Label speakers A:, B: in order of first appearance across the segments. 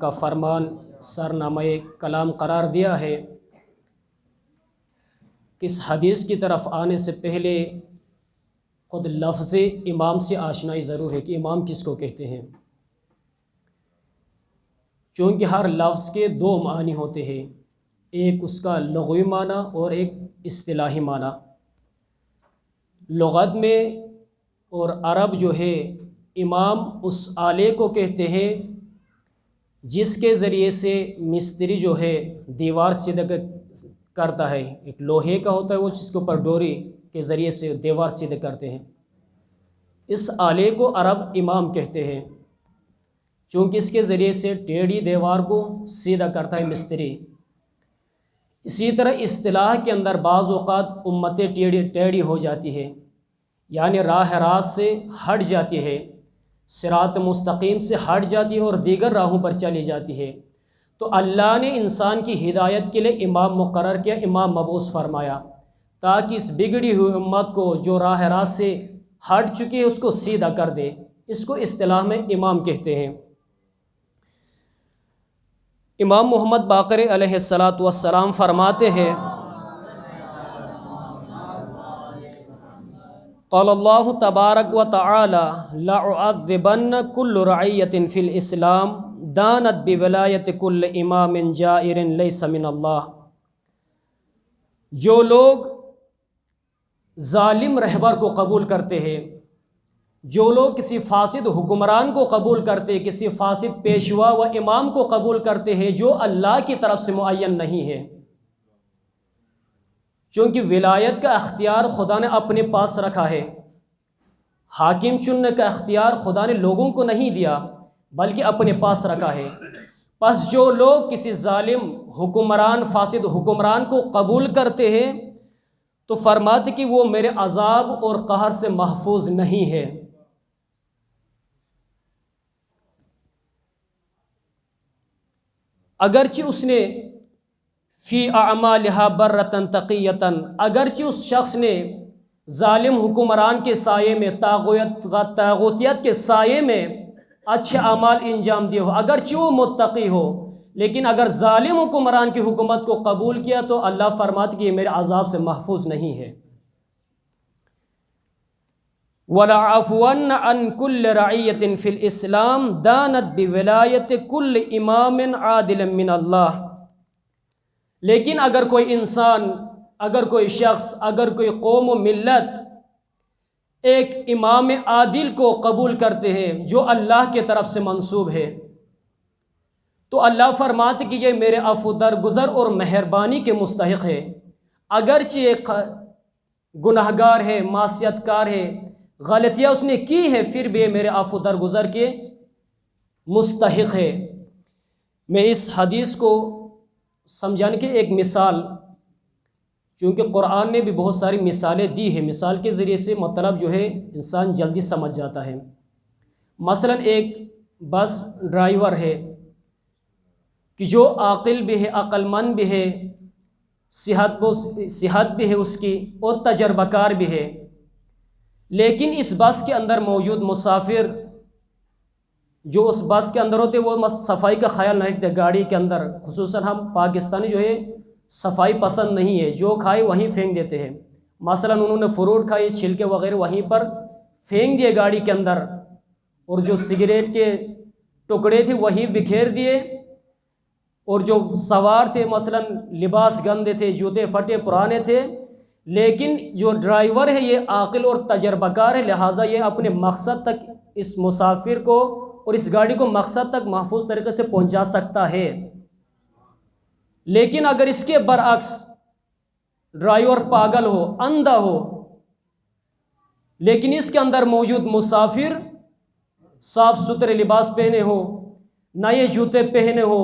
A: کا فرمان سرنامہ کلام قرار دیا ہے کہ اس حدیث کی طرف آنے سے پہلے خود لفظ امام سے آشنائی ضرور ہے کہ امام کس کو کہتے ہیں، چونکہ ہر لفظ کے دو معنی ہوتے ہیں، ایک اس کا لغوی معنی اور ایک اصطلاحی معنی۔ لغت میں اور عرب جو ہے امام اس آلے کو کہتے ہیں جس کے ذریعے سے مستری جو ہے دیوار سیدھا کرتا ہے، ایک لوہے کا ہوتا ہے وہ جس کے اوپر ڈوری کے ذریعے سے دیوار سیدھے کرتے ہیں، اس آلے کو عرب امام کہتے ہیں، چونکہ اس کے ذریعے سے ٹیڑھی دیوار کو سیدھا کرتا ہے مستری۔ اسی طرح اصطلاح کے اندر بعض اوقات امتیں ٹیڑھی ہو جاتی ہے، یعنی راہ راست سے ہٹ جاتی ہے، صراط مستقیم سے ہٹ جاتی ہے اور دیگر راہوں پر چلی جاتی ہے، تو اللہ نے انسان کی ہدایت کے لیے امام مقرر کیا، امام مبعوث فرمایا، تاکہ اس بگڑی ہوئی امت کو جو راہ راست سے ہٹ چکی ہے اس کو سیدھا کر دے۔ اس کو اصطلاح میں امام کہتے ہیں۔ امام محمد باقر علیہ السلام فرماتے ہیں، قال اللہ تبارک و تعالی لأعذبن کل رعیت فی الاسلام دانت بولایت کل امام جائر لیس من اللہ۔ جو لوگ ظالم رہبر کو قبول کرتے ہیں، جو لوگ کسی فاسد حکمران کو قبول کرتے ہیں، کسی فاسد پیشوا و امام کو قبول کرتے ہیں جو اللہ کی طرف سے معین نہیں ہے، چونکہ ولایت کا اختیار خدا نے اپنے پاس رکھا ہے، حاکم چننے کا اختیار خدا نے لوگوں کو نہیں دیا بلکہ اپنے پاس رکھا ہے۔ پس جو لوگ کسی ظالم حکمران، فاسد حکمران کو قبول کرتے ہیں تو فرماتے کہ وہ میرے عذاب اور قہر سے محفوظ نہیں ہے۔ اگرچہ اس نے فی اعمالہا برتن تقیتن، اگرچہ اس شخص نے ظالم حکمران کے سائے میں، طاغوتیت کے سائے میں اچھے اعمال انجام دیے ہو، اگرچہ وہ متقی ہو، لیکن اگر ظالم حکمران کی حکومت کو قبول کیا تو اللہ فرماتے کہ یہ میرے عذاب سے محفوظ نہیں ہے۔ وَلَعَفْوَنَّ عَنْ كُلِّ رَعِيَّةٍ فِي الْإِسْلَامِ دَانَتْ بِوِلَایَةِ كُلِّ إِمَامٍ عَادِلٍ مِّنَ اللَّهِ۔ لیکن اگر کوئی انسان، اگر کوئی شخص، اگر کوئی قوم و ملت ایک امام عادل کو قبول کرتے ہیں جو اللہ کی طرف سے منسوب ہے تو اللہ فرماتے کہ یہ میرے عفو درگزر اور مہربانی کے مستحق ہے، اگرچہ ایک گناہگار ہے، معصیت کار ہے، غلطیاں اس نے کی ہے، پھر بھی میرے عفو درگزر کے مستحق ہے۔ میں اس حدیث کو سمجھانے کے ایک مثال، چونکہ قرآن نے بھی بہت ساری مثالیں دی ہیں، مثال کے ذریعے سے مطلب جو ہے انسان جلدی سمجھ جاتا ہے۔ مثلا ایک بس ڈرائیور ہے کہ جو عاقل بھی ہے، عقل مند بھی ہے، صحت بھی ہے اس کی اور تجربہ کار بھی ہے، لیکن اس بس کے اندر موجود مسافر جو اس بس کے اندر ہوتے وہ صفائی کا خیال نہیں رکھتے، گاڑی کے اندر خصوصاً ہم پاکستانی جو ہے صفائی پسند نہیں ہے، جو کھائے وہیں پھینک دیتے ہیں، مثلا انہوں نے فروٹ کھائے، چھلکے وغیرہ وہیں پر پھینک دیے گاڑی کے اندر، اور جو سگریٹ کے ٹکڑے تھے وہیں بکھیر دیے، اور جو سوار تھے مثلا لباس گندے تھے، جوتے پھٹے پرانے تھے، لیکن جو ڈرائیور ہے یہ عاقل اور تجربہ کار ہے، لہٰذا یہ اپنے مقصد تک اس مسافر کو اور اس گاڑی کو مقصد تک محفوظ طریقے سے پہنچا سکتا ہے۔ لیکن اگر اس کے برعکس ڈرائیور پاگل ہو، اندھا ہو، لیکن اس کے اندر موجود مسافر صاف ستھرے لباس پہنے ہو، نئے جوتے پہنے ہو،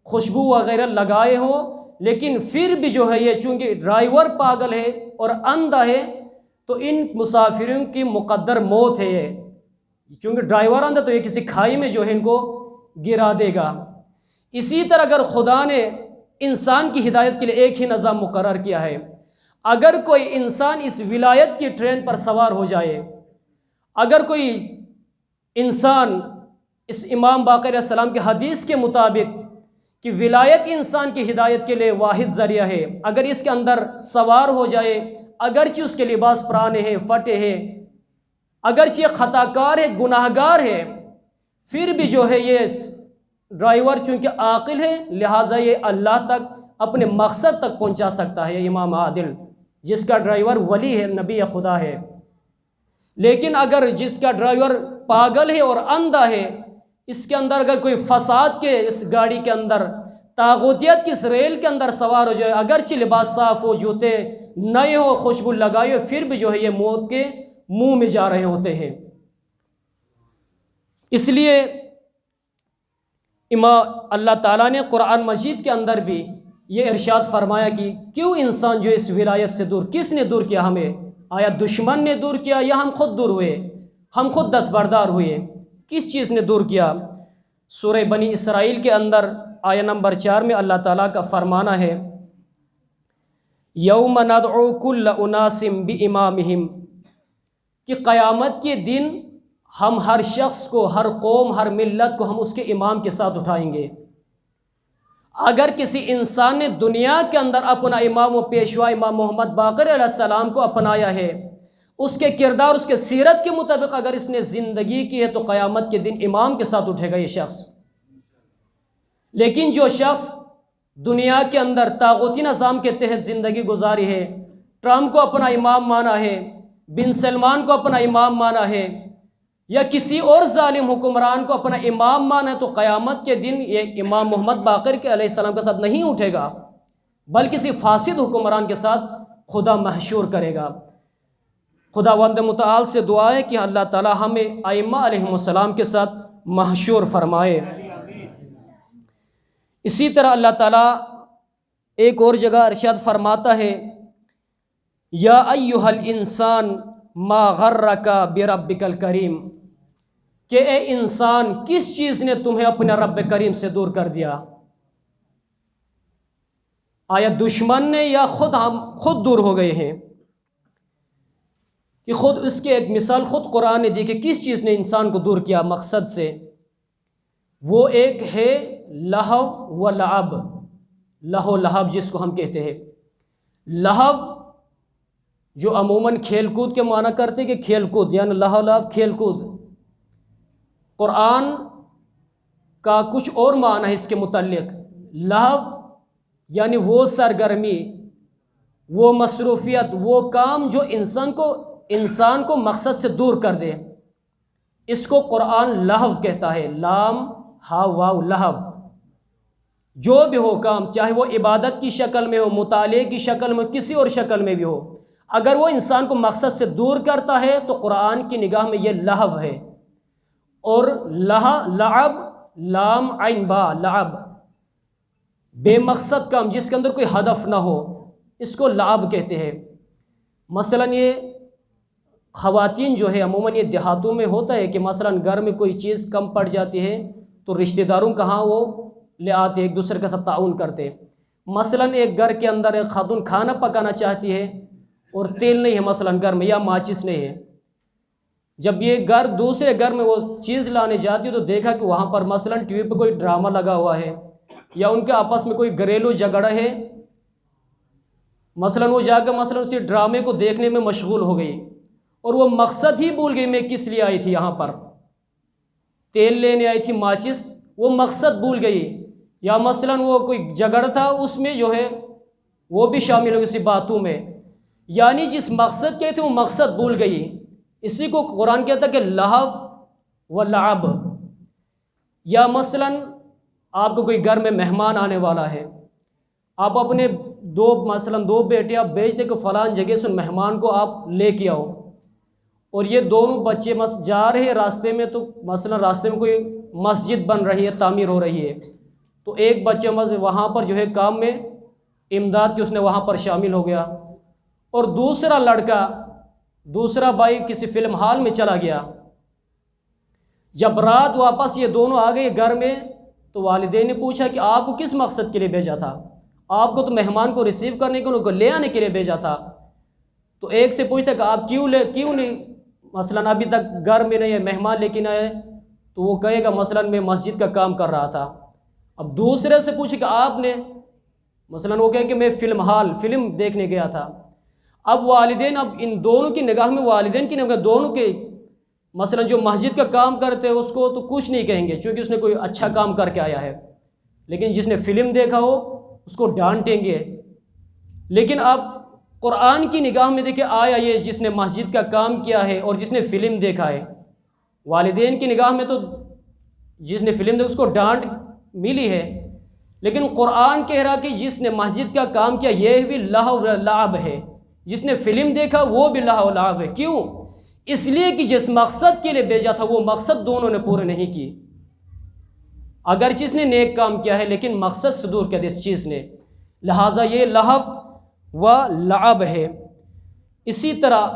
A: خوشبو وغیرہ لگائے ہو، لیکن پھر بھی جو ہے یہ چونکہ ڈرائیور پاگل ہے اور اندھا ہے تو ان مسافروں کی مقدر موت ہے یہ، چونکہ ڈرائیور اندھا تو یہ کسی کھائی میں جو ہے ان کو گرا دے گا۔ اسی طرح اگر خدا نے انسان کی ہدایت کے لیے ایک ہی نظام مقرر کیا ہے، اگر کوئی انسان اس ولایت کی ٹرین پر سوار ہو جائے، اگر کوئی انسان اس امام باقر علیہ السلام کے حدیث کے مطابق کہ ولایت انسان کی ہدایت کے لیے واحد ذریعہ ہے. اگر اس کے اندر سوار ہو جائے، اگرچہ اس کے لباس پرانے ہیں، پھٹے ہیں، اگرچہ خطا کار ہے، گناہ گار ہے، پھر بھی جو ہے یہ ڈرائیور چونکہ عاقل ہے، لہٰذا یہ اللہ تک اپنے مقصد تک پہنچا سکتا ہے. یہ امام عادل جس کا ڈرائیور ولی ہے، نبی خدا ہے. لیکن اگر جس کا ڈرائیور پاگل ہے اور اندھا ہے، اس کے اندر اگر کوئی فساد کے اس گاڑی کے اندر، طاغوتیت کی اس ریل کے اندر سوار ہو جائے، اگرچہ لباس صاف ہو، جوتے نئے ہو، خوشبو لگائے ہو، پھر بھی جو ہے یہ موت کے منہ میں جا رہے ہوتے ہیں. اس لیے اللہ تعالیٰ نے قرآن مجید کے اندر بھی یہ ارشاد فرمایا کہ کیوں انسان جو اس ولایت سے دور، کس نے دور کیا ہمیں؟ آیا دشمن نے دور کیا یا ہم خود دور ہوئے؟ ہم خود دستبردار ہوئے. کس چیز نے دور کیا؟ سورہ بنی اسرائیل کے اندر آیہ نمبر 4 میں اللہ تعالیٰ کا فرمانا ہے یوم ندعو کل اناس بامامہم، کہ قیامت کے دن ہم ہر شخص کو، ہر قوم، ہر ملت کو ہم اس کے امام کے ساتھ اٹھائیں گے. اگر کسی انسان نے دنیا کے اندر اپنا امام و پیشوا امام محمد باقر علیہ السلام کو اپنایا ہے، اس کے کردار، اس کے سیرت کے مطابق اگر اس نے زندگی کی ہے، تو قیامت کے دن امام کے ساتھ اٹھے گا یہ شخص. لیکن جو شخص دنیا کے اندر طاغوتی نظام کے تحت زندگی گزاری ہے، ٹرمپ کو اپنا امام مانا ہے، بن سلمان کو اپنا امام مانا ہے، یا کسی اور ظالم حکمران کو اپنا امام مانا ہے، تو قیامت کے دن یہ امام محمد باقر کے علیہ السلام کے ساتھ نہیں اٹھے گا، بلکہ کسی فاسد حکمران کے ساتھ خدا محشور کرے گا. خداوند متعال سے دعا ہے کہ اللہ تعالی ہمیں ائمہ علیہم السلام کے ساتھ محشور فرمائے. اسی طرح اللہ تعالیٰ ایک اور جگہ ارشاد فرماتا ہے یا ایھا الانسان ما غرک بربک الکریم، کہ اے انسان کس چیز نے تمہیں اپنے رب کریم سے دور کر دیا؟ آیا دشمن نے یا ہم خود دور ہو گئے ہیں؟ کہ خود اس کے ایک مثال خود قرآن نے دی کہ کس چیز نے انسان کو دور کیا مقصد سے. وہ ایک ہے لہو و لعب، لہو لہب جس کو ہم کہتے ہیں. لہو جو عموماً کھیل کود کے معنی کرتے کہ کھیل کود، یعنی لہو لعب کھیل کود. قرآن کا کچھ اور معنی ہے اس کے متعلق. لہو یعنی وہ سرگرمی، وہ مصروفیت، وہ کام جو انسان کو مقصد سے دور کر دے، اس کو قرآن لہو کہتا ہے. لام ہا واو لہو. جو بھی ہو کام، چاہے وہ عبادت کی شکل میں ہو، مطالعے کی شکل میں، کسی اور شکل میں بھی ہو، اگر وہ انسان کو مقصد سے دور کرتا ہے تو قرآن کی نگاہ میں یہ لہو ہے. اور لعب، لام عین با، لعب بے مقصد کام جس کے اندر کوئی ہدف نہ ہو، اس کو لعب کہتے ہیں. مثلا یہ خواتین جو ہے عموماً یہ دیہاتوں میں ہوتا ہے کہ مثلا گھر میں کوئی چیز کم پڑ جاتی ہے تو رشتہ داروں کہاں وہ لے آتے، ایک دوسرے کا سب تعاون کرتے. مثلا ایک گھر کے اندر ایک خاتون کھانا پکانا چاہتی ہے اور تیل نہیں ہے مثلا گھر میں، یا ماچس نہیں ہے. جب یہ گھر دوسرے گھر میں وہ چیز لانے جاتی ہے تو دیکھا کہ وہاں پر مثلا ٹی وی پہ کوئی ڈرامہ لگا ہوا ہے، یا ان کے آپس میں کوئی گھریلو جھگڑا ہے، مثلا وہ جا کے مثلا اسی ڈرامے کو دیکھنے میں مشغول ہو گئی اور وہ مقصد ہی بھول گئی میں کس لیے آئی تھی. یہاں پر تیل لینے آئی تھی، ماچس، وہ مقصد بھول گئی. یا مثلا وہ کوئی جھگڑا تھا، اس میں جو ہے وہ بھی شامل ہو گئی اسی باتوں میں، یعنی جس مقصد کے تھے وہ مقصد بھول گئی. اسی کو قرآن کہتا ہے کہ لہو و لعب. یا مثلا آپ کو کوئی گھر میں مہمان آنے والا ہے، آپ اپنے دو بیٹے آپ بھیج دیں کہ فلان جگہ سے مہمان کو آپ لے کے آؤ، اور یہ دونوں بچے جا رہے ہیں راستے میں، تو مثلا راستے میں کوئی مسجد بن رہی ہے، تعمیر ہو رہی ہے، تو ایک بچہ وہاں پر جو ہے کام میں امداد کی اس نے وہاں پر شامل ہو گیا، اور دوسرا لڑکا، دوسرا بھائی کسی فلم ہال میں چلا گیا. جب رات واپس یہ دونوں آ گئے گھر میں تو والدین نے پوچھا کہ آپ کو کس مقصد کے لیے بھیجا تھا؟ آپ کو تو مہمان کو ریسیو کرنے کے، ان کو لے آنے کے لیے بھیجا تھا. تو ایک سے پوچھتا کہ آپ کیوں نہیں مثلا ابھی تک گھر میں نہیں ہے، مہمان لیکن آئے، تو وہ کہے گا مثلاً میں مسجد کا کام کر رہا تھا. اب دوسرے سے پوچھے کہ آپ نے، مثلاً وہ کہے کہ میں فلم دیکھنے گیا تھا. اب والدین، اب ان دونوں کی نگاہ میں، والدین کی نگاہ دونوں کے، مثلاً جو مسجد کا کام کرتے ہیں اس کو تو کچھ نہیں کہیں گے چونکہ اس نے کوئی اچھا کام کر کے آیا ہے، لیکن جس نے فلم دیکھا ہو اس کو ڈانٹیں گے. لیکن اب قرآن کی نگاہ میں دیکھیں، آیا یہ جس نے مسجد کا کام کیا ہے اور جس نے فلم دیکھا ہے، والدین کی نگاہ میں تو جس نے فلم دیکھا اس کو ڈانٹ ملی ہے، لیکن قرآن کہہ رہا کہ جس نے مسجد کا کام کیا یہ بھی لہو و لعب ہے، جس نے فلم دیکھا وہ بھی لہو و لعب ہے. کیوں؟ اس لیے کہ جس مقصد کے لیے بھیجا تھا وہ مقصد دونوں نے پورے نہیں کی. اگر جس نے نیک کام کیا ہے لیکن مقصد سے دور کیا تھا اس چیز نے، لہٰذا یہ لہو و لعب ہے. اسی طرح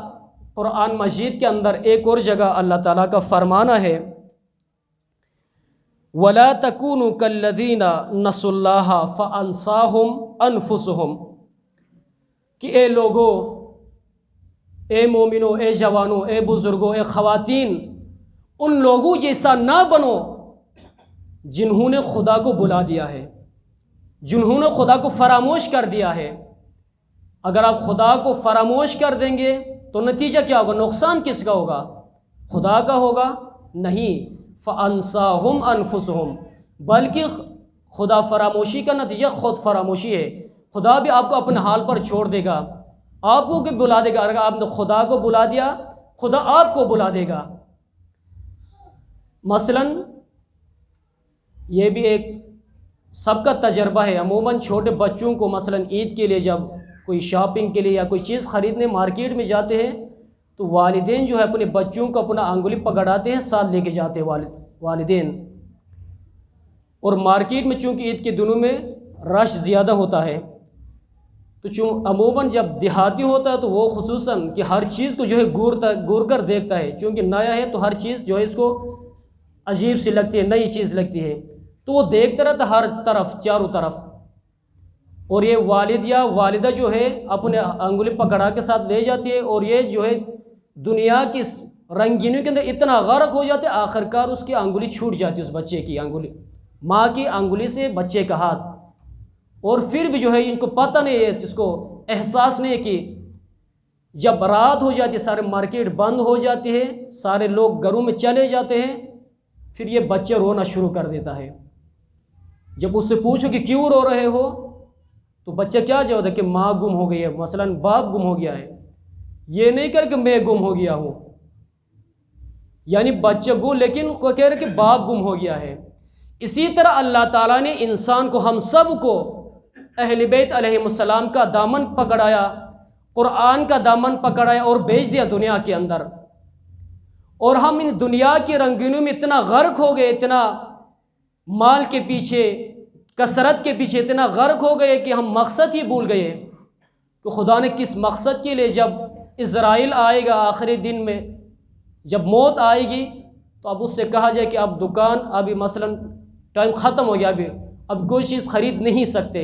A: قرآن مجید کے اندر ایک اور جگہ اللہ تعالیٰ کا فرمانا ہے، وَلَا تَكُونُوا كَالَّذِينَ نَسُوا اللَّهَ فَأَنسَاهُمْ أَنفُسُهُمْ، کہ اے لوگو، اے مومنو، اے جوانو، اے بزرگوں، اے خواتین، ان لوگوں جیسا نہ بنو جنہوں نے خدا کو بلا دیا ہے، جنہوں نے خدا کو فراموش کر دیا ہے. اگر آپ خدا کو فراموش کر دیں گے تو نتیجہ کیا ہوگا؟ نقصان کس کا ہوگا؟ خدا کا ہوگا؟ نہیں. فَأَنسَاهُمْ أَنفُسُهُمْ، بلکہ خدا فراموشی کا نتیجہ خود فراموشی ہے. خدا بھی آپ کو اپنے حال پر چھوڑ دے گا، آپ کو بلا دے گا. اگر آپ نے خدا کو بلا دیا خدا آپ کو بلا دے گا. مثلاً یہ بھی ایک سب کا تجربہ ہے، عموماً چھوٹے بچوں کو مثلاً عید کے لیے جب کوئی شاپنگ کے لیے یا کوئی چیز خریدنے مارکیٹ میں جاتے ہیں تو والدین جو ہے اپنے بچوں کو اپنا انگلی پکڑاتے ہیں، ساتھ لے کے جاتے ہیں والدین. اور مارکیٹ میں چونکہ عید کے دنوں میں رش زیادہ ہوتا ہے تو عموماً جب دیہاتی ہوتا ہے تو وہ خصوصاً کہ ہر چیز کو جو ہے گور کر دیکھتا ہے، چونکہ نیا ہے تو ہر چیز جو ہے اس کو عجیب سی لگتی ہے، نئی چیز لگتی ہے، تو وہ دیکھتا رہتا ہر طرف، چاروں طرف. اور یہ والد یا والدہ جو ہے اپنے انگلی پکڑا کے ساتھ لے جاتی ہے، اور یہ جو ہے دنیا کی رنگینیوں کے اندر اتنا غرق ہو جاتے، آخرکار اس کی انگلی چھوٹ جاتی ہے، اس بچے کی انگلی، ماں کی انگلی سے بچے کا ہاتھ. اور پھر بھی جو ہے ان کو پتہ نہیں ہے، جس کو احساس نہیں ہے کہ جب رات ہو جاتی ہے، سارے مارکیٹ بند ہو جاتی ہے، سارے لوگ گھروں میں چلے جاتے ہیں، پھر یہ بچہ رونا شروع کر دیتا ہے. جب اس سے پوچھو کہ کیوں رو رہے ہو تو بچہ کیا جواب ہے کہ ماں گم ہو گئی ہے، مثلاً باپ گم ہو گیا ہے. یہ نہیں کر کہ میں گم ہو گیا ہوں، یعنی بچہ گو لیکن کو کہہ رہے کہ باپ گم ہو گیا ہے. اسی طرح اللہ تعالیٰ نے انسان کو، ہم سب کو، اہل بیت علیہ السلام کا دامن پکڑایا، قرآن کا دامن پکڑایا اور بھیج دیا دنیا کے اندر. اور ہم ان دنیا کی رنگینیوں میں اتنا غرق ہو گئے، اتنا مال کے پیچھے، کثرت کے پیچھے اتنا غرق ہو گئے کہ ہم مقصد ہی بھول گئے کہ خدا نے کس مقصد کے لیے، جب اسرائیل آئے گا آخری دن میں، جب موت آئے گی تو اب اس سے کہا جائے کہ اب دکان، ابھی مثلاً ٹائم ختم ہو گیا، اب کوئی چیز خرید نہیں سکتے.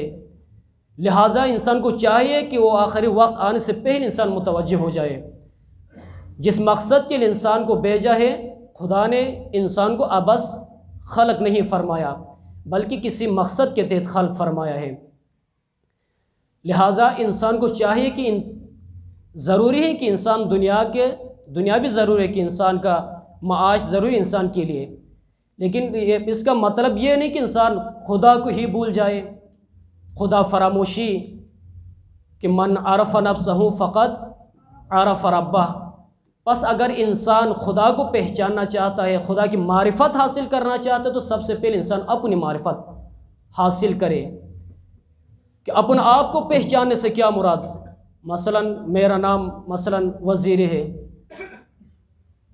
A: لہٰذا انسان کو چاہیے کہ وہ آخری وقت آنے سے پہلے انسان متوجہ ہو جائے. جس مقصد کے لیے انسان کو بھیجا ہے، خدا نے انسان کو ابس خلق نہیں فرمایا بلکہ کسی مقصد کے تحت خلق فرمایا ہے. لہٰذا انسان کو چاہیے کہ ضروری ہے کہ انسان دنیا بھی ضروری ہے کہ انسان کا معاش ضروری انسان کے لیے، لیکن اس کا مطلب یہ نہیں کہ انسان خدا کو ہی بھول جائے، خدا فراموشی، کہ من عرف نفسہ فقط عرف ربہ. پس اگر انسان خدا کو پہچاننا چاہتا ہے، خدا کی معرفت حاصل کرنا چاہتا ہے تو سب سے پہلے انسان اپنی معرفت حاصل کرے کہ اپنے آپ کو پہچاننے سے کیا مراد. مثلاً میرا نام مثلاً وزیر ہے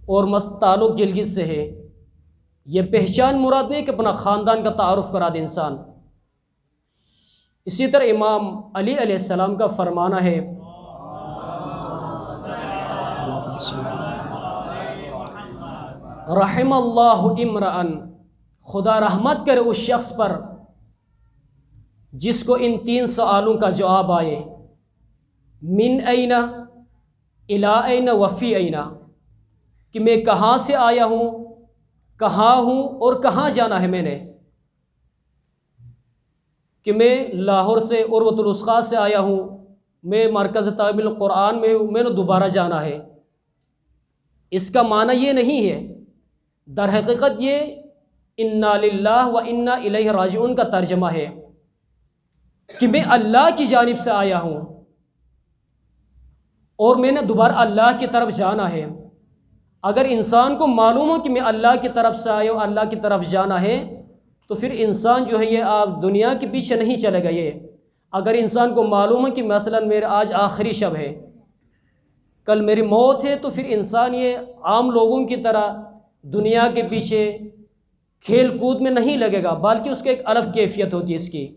A: اور تعلق گلگت سے ہے، یہ پہچان مراد نہیں کہ اپنا خاندان کا تعارف کرا دے انسان. اسی طرح امام علی علیہ السلام کا فرمانا ہے، رحم اللہ امرأن، خدا رحمت کرے اس شخص پر جس کو ان 3 سوالوں کا جواب آئے، من این، الی این، وفی این، کہ میں کہاں سے آیا ہوں، کہاں ہوں اور کہاں جانا ہے میں نے، کہ میں لاہور سے عروۃ الوثقی سے آیا ہوں، میں مرکز تعلیم القرآن میں ہوں، میں نے دوبارہ جانا ہے، اس کا معنی یہ نہیں ہے۔ در حقیقت یہ انا للہ و انا الیہ راجعون کا ترجمہ ہے کہ میں اللہ کی جانب سے آیا ہوں اور میں نے دوبارہ اللہ کی طرف جانا ہے۔ اگر انسان کو معلوم ہو کہ میں اللہ کی طرف سے آیا ہوں، اللہ کی طرف جانا ہے، تو پھر انسان جو ہے یہ آپ دنیا کے پیچھے نہیں چلے گا۔ یہ اگر انسان کو معلوم ہے کہ مثلا میرے آج آخری شب ہے، کل میری موت ہے، تو پھر انسان یہ عام لوگوں کی طرح دنیا کے پیچھے کھیل کود میں نہیں لگے گا، بلکہ اس کا ایک الگ کیفیت ہوتی ہے اس کی۔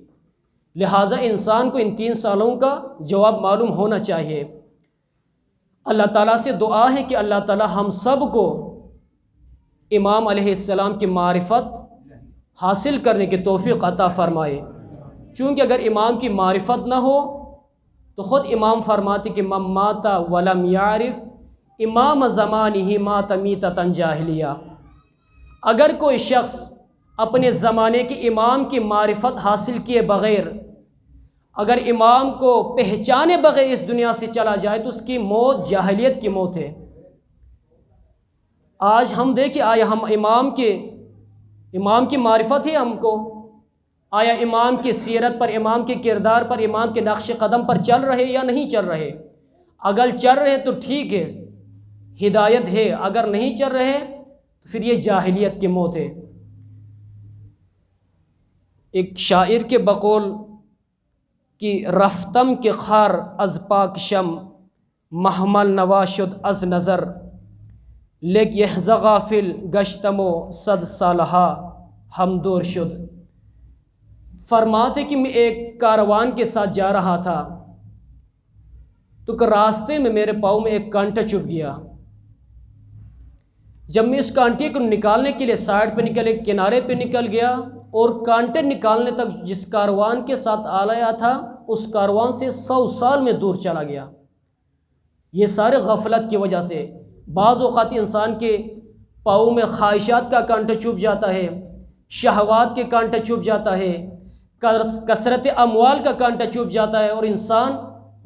A: لہٰذا انسان کو ان 3 سالوں کا جواب معلوم ہونا چاہیے۔ اللہ تعالیٰ سے دعا ہے کہ اللہ تعالیٰ ہم سب کو امام علیہ السلام کی معرفت حاصل کرنے کی توفیق عطا فرمائے، چونکہ اگر امام کی معرفت نہ ہو تو خود امام فرماتے کہ من مات ولم یعرف امام زمانہ مات میتۃ جاہلیہ۔ اگر کوئی شخص اپنے زمانے کے امام کی معرفت حاصل کیے بغیر، اگر امام کو پہچانے بغیر اس دنیا سے چلا جائے تو اس کی موت جاہلیت کی موت ہے۔ آج ہم دیکھیں آیا ہم امام کی معرفت ہے ہم کو، آیا امام کی سیرت پر، امام کے کردار پر، امام کے نقش قدم پر چل رہے یا نہیں چل رہے؟ اگر چل رہے تو ٹھیک ہے، ہدایت ہے، اگر نہیں چل رہے تو پھر یہ جاہلیت کی موت ہے۔ ایک شاعر کے بقول کہ رفتم کے خار از پاک شم محمل نوا شد از نظر، لیک یہ غافل گشتم و 100 سالہا ہم دور شد۔ فرماتے کہ میں ایک کاروان کے ساتھ جا رہا تھا تو راستے میں میرے پاؤں میں ایک کانٹا چبھ گیا۔ جب میں اس کانٹے کو نکالنے کے لیے سائڈ پہ نکل کنارے پہ نکل گیا اور کانٹے نکالنے تک جس کاروان کے ساتھ آیا تھا اس کاروان سے 100 سال میں دور چلا گیا۔ یہ سارے غفلت کی وجہ سے بعض اوقات انسان کے پاؤں میں خواہشات کا کانٹا چبھ جاتا ہے، شہوات کے کانٹا چبھ جاتا ہے، کثرت اموال کا کانٹا چبھ جاتا ہے اور انسان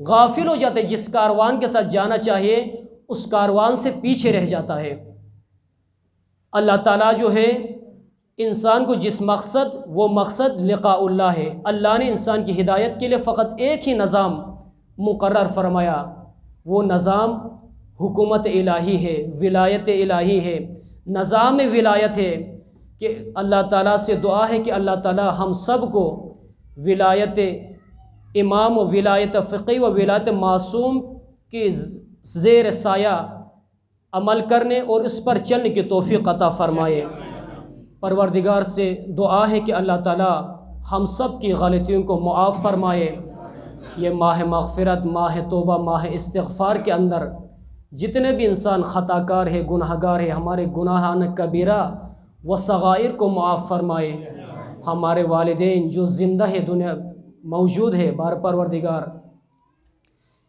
A: غافل ہو جاتا ہے، جس کاروان کے ساتھ جانا چاہیے اس کاروان سے پیچھے رہ جاتا ہے۔ اللہ تعالیٰ جو ہے انسان کو جس مقصد، وہ مقصد لقاء اللہ ہے۔ اللہ نے انسان کی ہدایت کے لیے فقط ایک ہی نظام مقرر فرمایا، وہ نظام حکومت الہی ہے، ولایت الہی ہے، نظام ولایت ہے، کہ اللہ تعالیٰ سے دعا ہے کہ اللہ تعالیٰ ہم سب کو ولایت امام و ولایت فقی و ولایت معصوم کی زیر سایہ عمل کرنے اور اس پر چلنے کی توفیق عطا فرمائے۔ پروردگار سے دعا ہے کہ اللہ تعالیٰ ہم سب کی غلطیوں کو معاف فرمائے۔ یہ ماہ مغفرت، ماہ توبہ، ماہ استغفار کے اندر جتنے بھی انسان خطا کار ہے، گناہ گار ہے، ہمارے گناہان کبیرہ و صغائر کو معاف فرمائے۔ ہمارے والدین جو زندہ ہے، دنیا موجود ہے، بار پروردگار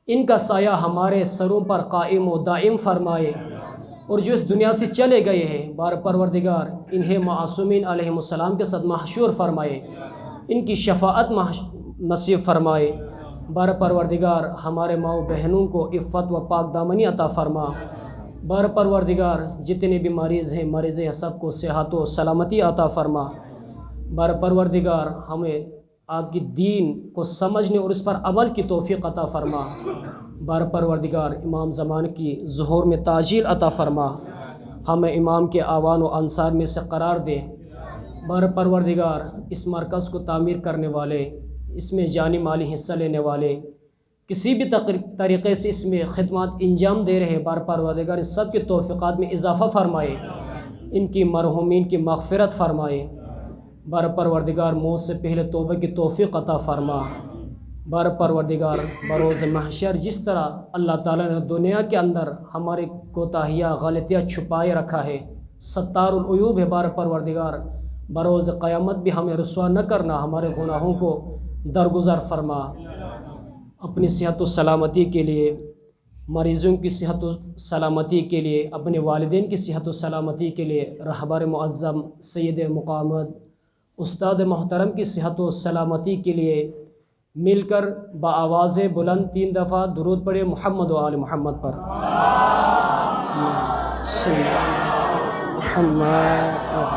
A: ان کا سایہ ہمارے سروں پر قائم و دائم فرمائے، اور جو اس دنیا سے چلے گئے ہیں بار پروردگار انہیں معصومین علیہ السلام کے ساتھ محشور فرمائے، ان کی شفاعت نصیب فرمائے۔ بار پروردگار ہمارے ماؤں بہنوں کو عفت و پاک دامنی عطا فرما۔ بار پروردگار جتنے بھی مریض ہیں، مریض ہیں، سب کو صحت و سلامتی عطا فرما۔ بار پروردگار ہمیں آپ کی دین کو سمجھنے اور اس پر عمل کی توفیق عطا فرما۔ بار پروردگار امام زمان کی ظہور میں تعجیل عطا فرما، ہمیں امام کے آوان و انصار میں سے قرار دے۔ بار پروردگار اس مرکز کو تعمیر کرنے والے، اس میں جانی مالی حصہ لینے والے، کسی بھی طریقے سے اس میں خدمات انجام دے رہے، بار پروردگار ان سب کے توفیقات میں اضافہ فرمائے، ان کی مرحومین کی مغفرت فرمائے۔ بار پروردگار موت سے پہلے توبہ کی توفیق عطا فرما۔ بار پروردگار بروز محشر جس طرح اللہ تعالیٰ نے دنیا کے اندر ہمارے کوتاہیاں غلطیاں چھپائے رکھا ہے، ستار العیوب ہے، بار پروردگار بروز قیامت بھی ہمیں رسوا نہ کرنا، ہمارے گناہوں کو درگزر فرما۔ اپنی صحت و سلامتی کے لیے مریضوں کی صحت و سلامتی کے لیے، اپنے والدین کی صحت و سلامتی کے لیے، رہبر معظم سید مقامت استاد محترم کی صحت و سلامتی کے لیے مل کر بآواز بلند 3 دفعہ درود پڑھے محمد و آل محمد پر۔ محمد